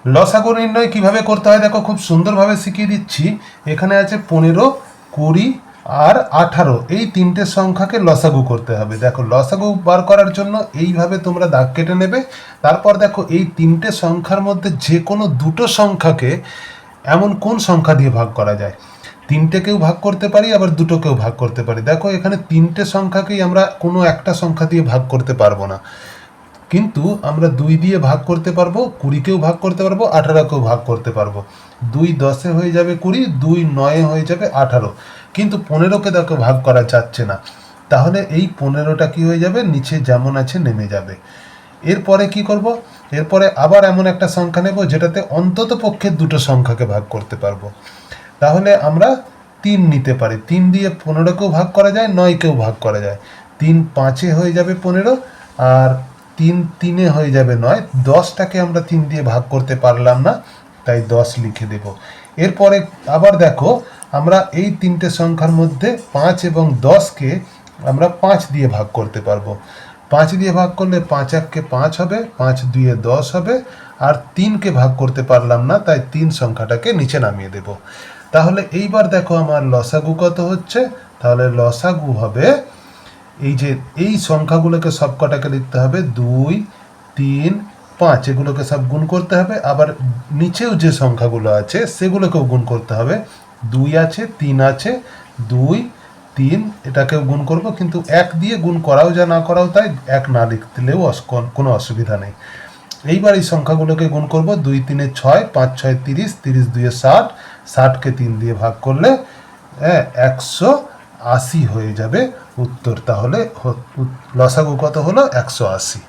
লসাগু নির্ণয় কিভাবে করতে হয় দেখো, খুব সুন্দরভাবে শিখিয়ে দিচ্ছি। এখানে আছে 15, 20 আর 18, এই তিনটে সংখ্যাকে লসাগু করতে হবে। দেখো লসাগু বার করার জন্য এইভাবে তোমরা দাগ কেটে নেবে। তারপর দেখো এই তিনটে সংখ্যার মধ্যে যে কোনো দুটো সংখ্যাকে এমন কোন সংখ্যা দিয়ে ভাগ করা যায়। তিনটেকেও ভাগ করতে পারি, আবার দুটোকেও ভাগ করতে পারি। দেখো এখানে তিনটে সংখ্যাকেই আমরা কোনো একটা সংখ্যা দিয়ে ভাগ করতে পারবো না, কিন্তু আমরা 2 দিয়ে ভাগ করতে পারবো, 20কেও ভাগ করতে পারবো, 18কেও ভাগ করতে পারবো। 2 10-এ হয়ে যাবে 20, 2 9-এ হয়ে যাবে 18, কিন্তু 15কে দেখো ভাগ করা যাচ্ছে না। তাহলে এই 15টা কি হয়ে যাবে, নিচে যেমন আছে নেমে যাবে। এরপরে কি করব, এরপরে আবার এমন একটা সংখ্যা নেব যেটাতে অন্তত পক্ষে দুটো সংখ্যাকে ভাগ করতে পারবো। তাহলে আমরা 3 নিতে পারি। 3 দিয়ে 15কেও ভাগ করা যায়, 9কেও ভাগ করা যায়। 3 5-এ হয়ে যাবে 15, আর 3 3-এ হয়ে যাবে 9। 10টাকে আমরা 3 দিয়ে ভাগ করতে পারলাম না, তাই 10 লিখে দেব। এরপরে আবার দেখো, আমরা এই তিনটে সংখ্যার মধ্যে 5 এবং 10কে আমরা 5 দিয়ে ভাগ করতে পারবো। 5 দিয়ে ভাগ করলে 5 1-কে 5 হবে, 5 2-এ 10 হবে, আর 3কে ভাগ করতে পারলাম না, তাই 3 সংখ্যাটাকে নিচে নামিয়ে দেব। তাহলে এইবার দেখো আমার লসাগু কত হচ্ছে। তাহলে লসাগু হবে, এই যে এই সংখ্যাগুলোকে সবকটাকে লিখতে হবে 2 3 5, এগুলোকে সব গুণ করতে হবে। আবার নিচেও যে সংখ্যাগুলো আছে সেগুলোকেও গুণ করতে হবে। 2 আছে, 3 আছে, 2 3, এটাকেও গুণ করব, কিন্তু 1 দিয়ে গুণ করাও যা না করাও তাই, 1 না লিখলেও কোনো অসুবিধা নেই। এইবার এই সংখ্যাগুলোকে গুণ করব। 2 3-এ 6, 5 6 30, 30 2-এ 60, 60কে 3 দিয়ে ভাগ করলে 180 হয়ে যাবে উত্তর। তাহলে লসাগু কত হলো, 180।